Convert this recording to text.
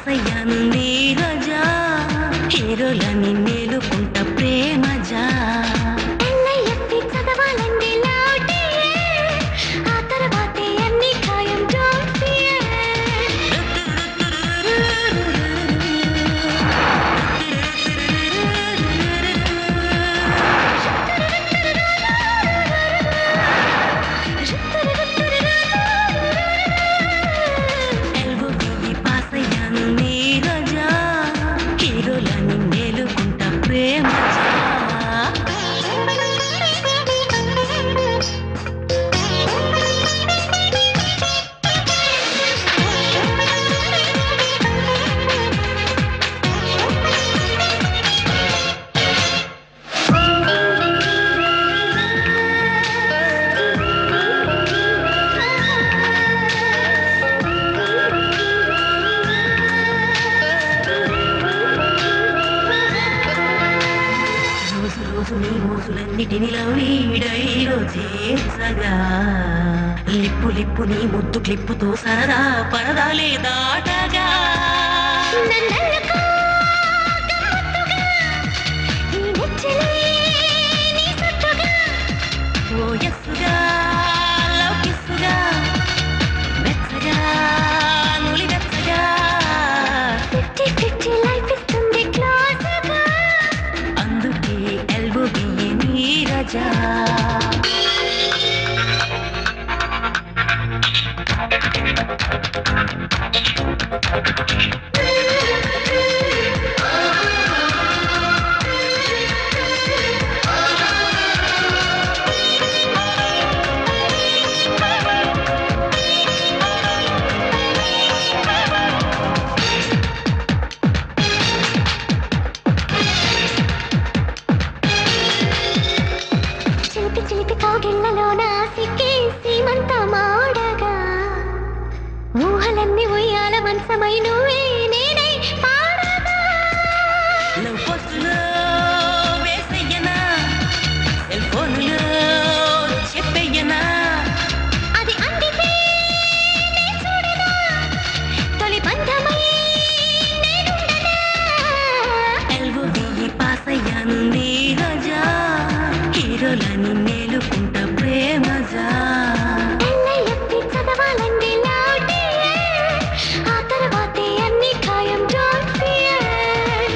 పాసయ్యాను Neeraja హీరోలని నేలుకుంట ప్రేమజా చదవాలండి latte ఆ తర్వాతే అన్ని ఖాయం రోజులన్నిటినిలా వీడైలో చేసగా లిప్పు లిప్పు నీ ముద్దు క్లిప్పుతో సరదా పరదాలే దాటగా ఓ ఎస్సుగా లవ్ కిస్సుగా వెచ్చగా నులి వెచ్చగా లైఫ్ ఇస్తుంది క్లాసుగా అందుకే ఎల్బో బియ్యే నీరజా చిలిపి కౌగిళ్ళలోన సిక్కేసి మంత మాడగా ఊహలన్నీ ఉయ్యాల మనసమై నువ్వే నేనై పాడగా లవ్ పోస్టులో వేసయ్యనా సెల్ ఫోన్లో చెప్పయ్యనా అది అందితే నే చూడనా తొలి బంధమై నేనుండనా ఎల్బో బియ్యి పాసయ్యాను నీరజా హీరోలని నేలుకుంట ప్రేమజా చదవాలండి లాటే ఆ తర్వాతే అన్ని ఖాయం డోంట్ ఫియర్